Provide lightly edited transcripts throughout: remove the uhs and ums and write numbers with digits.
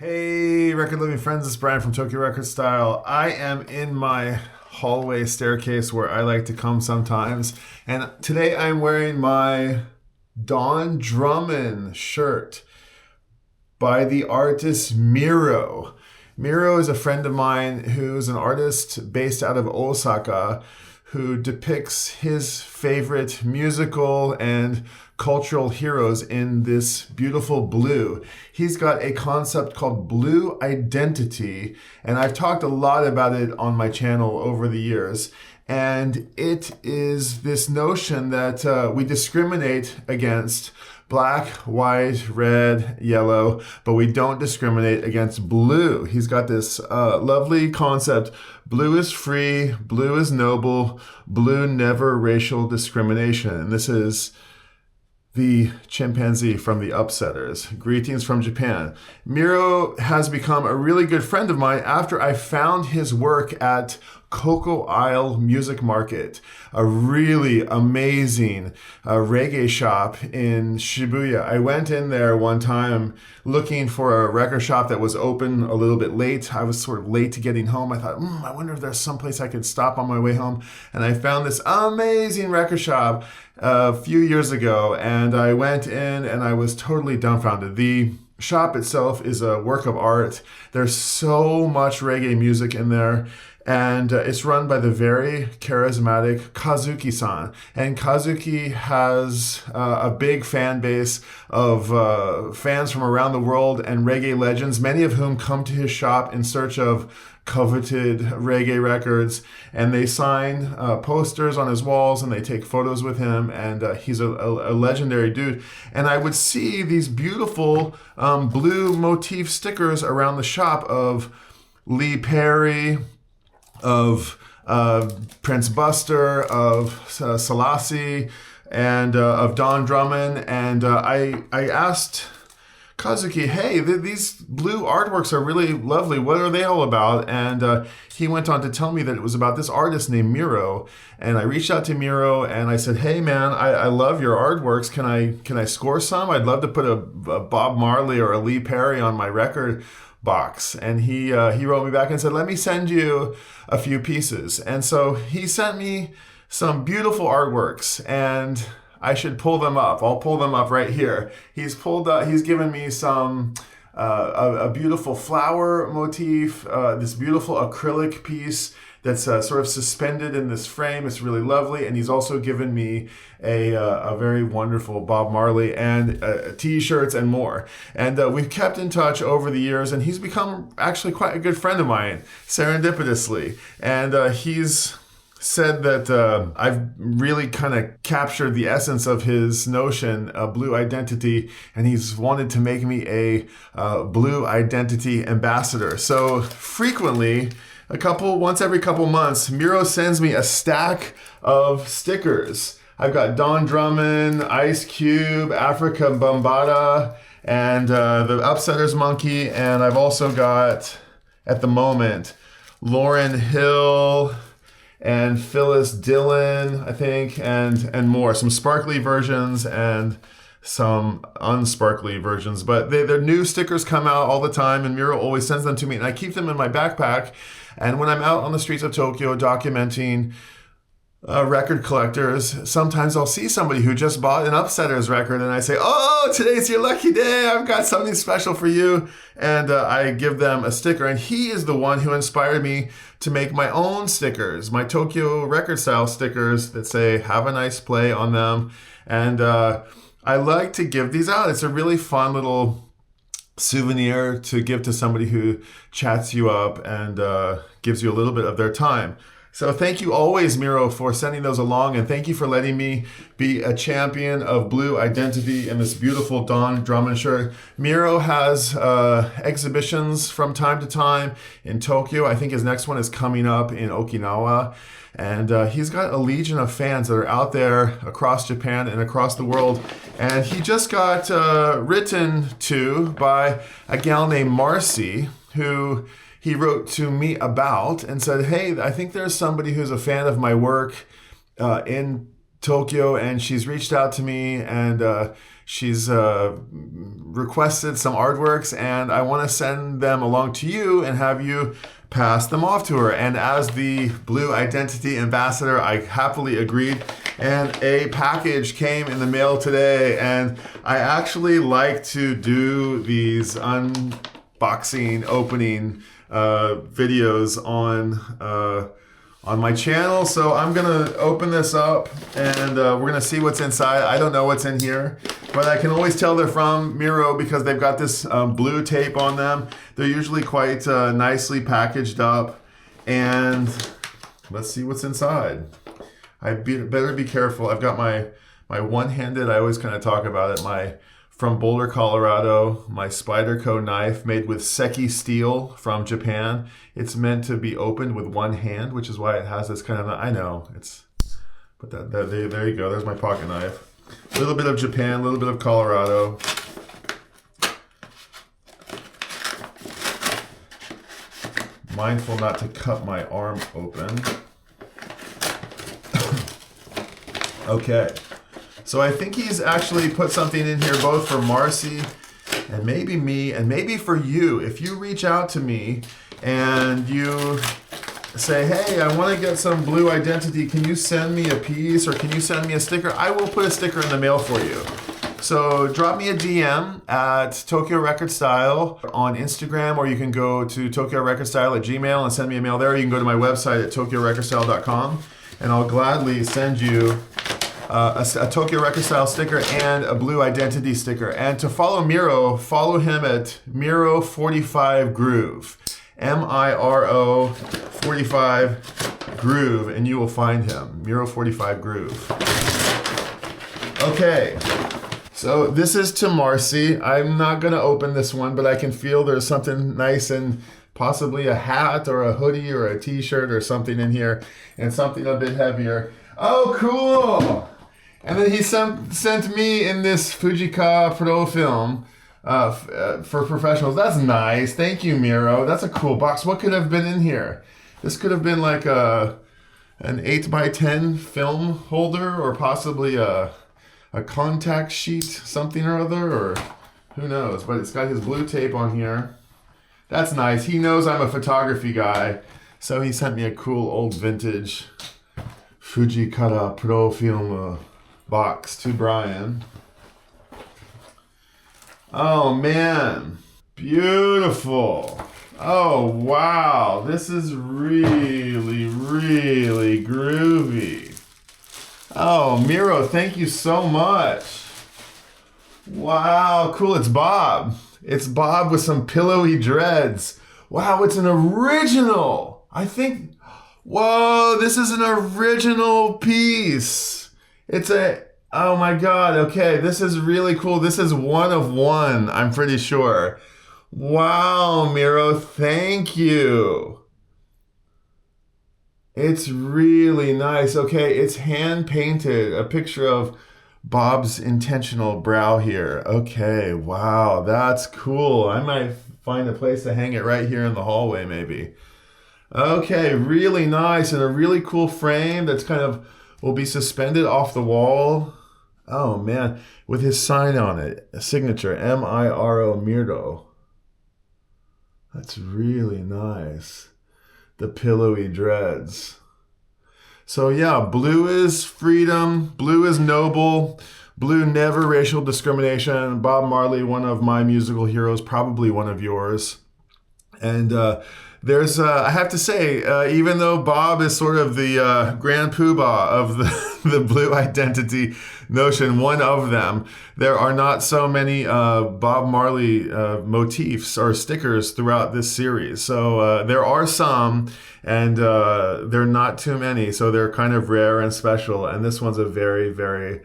Hey, record living friends, it's Brian from Tokyo Record Style. I am in my hallway staircase where I like to come sometimes, and today I'm wearing my Don Drummond shirt by the artist Miro. Miro is a friend of mine who's an artist based out of Osaka who depicts his favorite musical and cultural heroes in this beautiful blue. He's got a concept called blue identity, and I've talked a lot about it on my channel over the years. And it is this notion that we discriminate against black, white, red, yellow, but we don't discriminate against blue. He's got this lovely concept. Blue is free, blue is noble, blue never racial discrimination. And this is the chimpanzee from the Upsetters. Greetings from Japan. Miro has become a really good friend of mine after I found his work at Coco Isle Music Market, a really amazing reggae shop in Shibuya. I went in there one time looking for a record shop that was open a little bit late. I was sort of late to getting home. I thought, I wonder if there's someplace I could stop on my way home. And I found this amazing record shop a few years ago, and I went in and I was totally dumbfounded. The shop itself is a work of art. There's so much reggae music in there. And it's run by the very charismatic Kazuki-san. And Kazuki has a big fan base of fans from around the world and reggae legends, many of whom come to his shop in search of coveted reggae records. And they sign posters on his walls and they take photos with him. And he's a legendary dude. And I would see these beautiful blue motif stickers around the shop of Lee Perry, of Prince Buster, of Selassie, and of Don Drummond. And I asked Kazuki, hey, these blue artworks are really lovely. What are they all about? And he went on to tell me that it was about this artist named Miro. And I reached out to Miro and I said, hey man, I love your artworks. Can I score some? I'd love to put a Bob Marley or a Lee Perry on my record box. And he wrote me back and said, let me send you a few pieces. And so he sent me some beautiful artworks, and I should pull them up. I'll pull them up right here. He's given me some a beautiful flower motif, this beautiful acrylic piece that's sort of suspended in this frame. It's really lovely. And he's also given me a very wonderful Bob Marley and t-shirts and more. And we've kept in touch over the years, and he's become actually quite a good friend of mine, serendipitously. And he's said that I've really kind of captured the essence of his notion of blue identity, and he's wanted to make me a blue identity ambassador. So frequently, once every couple months, Miro sends me a stack of stickers. I've got Don Drummond, Ice Cube, Africa Bambaataa, and the Upsetters Monkey. And I've also got, at the moment, Lauryn Hill and Phyllis Dillon, I think, and more. Some sparkly versions and some unsparkly versions. But their new stickers come out all the time, and Miro always sends them to me, and I keep them in my backpack. And when I'm out on the streets of Tokyo documenting record collectors, sometimes I'll see somebody who just bought an Upsetters record, and I say, oh, today's your lucky day. I've got something special for you. And I give them a sticker. And he is the one who inspired me to make my own stickers, my Tokyo Record Style stickers that say, have a nice play on them. And I like to give these out. It's a really fun little souvenir to give to somebody who chats you up and gives you a little bit of their time. So thank you always, Miro, for sending those along, and thank you for letting me be a champion of blue identity in this beautiful Don Drummond shirt. Miro has exhibitions from time to time in Tokyo. I think his next one is coming up in Okinawa. And he's got a legion of fans that are out there across Japan and across the world. And he just got written to by a gal named Marcy, who he wrote to me about and said, hey, I think there's somebody who's a fan of my work in Tokyo, and she's reached out to me, and she's requested some artworks, and I want to send them along to you and have you pass them off to her. And as the Blue Identity ambassador, I happily agreed. And a package came in the mail today, and I actually like to do these unboxing, opening videos on my channel. So I'm gonna open this up, and we're gonna see what's inside. I don't know what's in here, but I can always tell they're from Miro because they've got this blue tape on them. They're usually quite nicely packaged up, and let's see what's inside. Better be careful. I've got my one-handed, I always kind of talk about it, from Boulder, Colorado, my Spyderco knife made with Seki steel from Japan. It's meant to be opened with one hand, which is why it has this kind of, I know, but there you go. There's my pocket knife. A little bit of Japan, a little bit of Colorado. Mindful not to cut my arm open. Okay, so I think he's actually put something in here both for Marcy and maybe me and maybe for you. If you reach out to me and you say, hey, I want to get some Blue Identity, can you send me a piece or can you send me a sticker? I will put a sticker in the mail for you. So drop me a DM at Tokyo Record Style on Instagram, or you can go to tokyorecordstyle@gmail and send me a mail there. You can go to my website at tokyorecordstyle.com, and I'll gladly send you a Tokyo Record Style sticker and a Blue Identity sticker. And to follow Miro, follow him at Miro 45 Groove. Miro 45 Groove, and you will find him. Miro 45 Groove. Okay, so this is to Marcy. I'm not gonna open this one, but I can feel there's something nice and possibly a hat or a hoodie or a t-shirt or something in here, and something a bit heavier. Oh, cool! And then he sent me in this Fujika Pro film for professionals. That's nice. Thank you, Miro. That's a cool box. What could have been in here? This could have been like an 8x10 film holder, or possibly a contact sheet, something or other, or who knows. But it's got his blue tape on here. That's nice. He knows I'm a photography guy, so he sent me a cool old vintage Fujikara Pro film box to Brian. Oh man, beautiful. Oh wow, this is really, really groovy. Oh, Miro, thank you so much. Wow, cool. It's Bob. It's Bob with some pillowy dreads. Wow, it's an original. I think, whoa, this is an original piece. Oh my God, okay, this is really cool. This is one of one, I'm pretty sure. Wow, Miro, thank you. It's really nice. Okay, it's hand painted, a picture of Bob's intentional brow here. Okay, wow, that's cool. I might find a place to hang it right here in the hallway maybe. Okay, really nice, and a really cool frame that's kind of will be suspended off the wall. Oh man, with his sign on it, a signature, Miro Miro. That's really nice. The pillowy dreads. So yeah, blue is freedom, blue is noble, blue never racial discrimination. Bob Marley, one of my musical heroes, probably one of yours. And there's, I have to say, even though Bob is sort of the grand poobah of the Blue Identity notion, one of them, there are not so many Bob Marley motifs or stickers throughout this series. So there are some, and they're not too many, so they're kind of rare and special. And this one's a very, very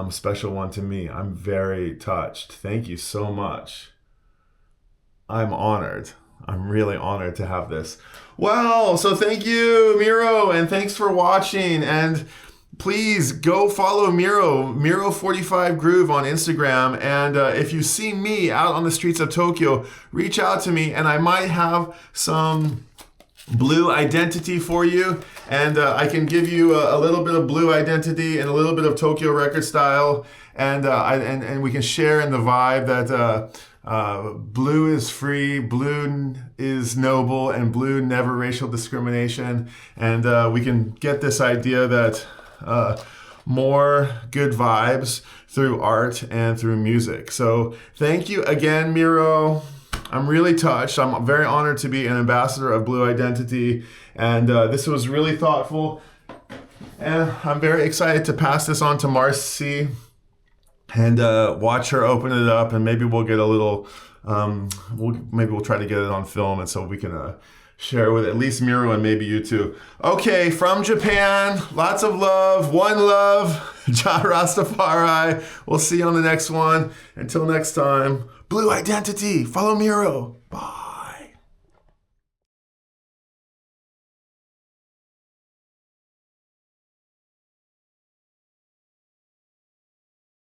special one to me. I'm very touched. Thank you so much. I'm honored. I'm really honored to have this. Wow, so thank you, Miro, and thanks for watching. And please go follow Miro, Miro45 Groove on Instagram. And if you see me out on the streets of Tokyo, reach out to me, and I might have some Blue Identity for you. And I can give you a little bit of Blue Identity and a little bit of Tokyo Record Style. and we can share in the vibe that blue is free, blue is noble, and blue never racial discrimination. And we can get this idea that more good vibes through art and through music. So thank you again, Miro. I'm really touched. I'm very honored to be an ambassador of Blue Identity, and this was really thoughtful. And I'm very excited to pass this on to Marcy and watch her open it up, and maybe we'll get a little, maybe we'll try to get it on film, and so we can share with at least Miro and maybe you too. Okay, from Japan, lots of love, one love, Ja Rastafari. We'll see you on the next one. Until next time, Blue Identity, follow Miro. Bye.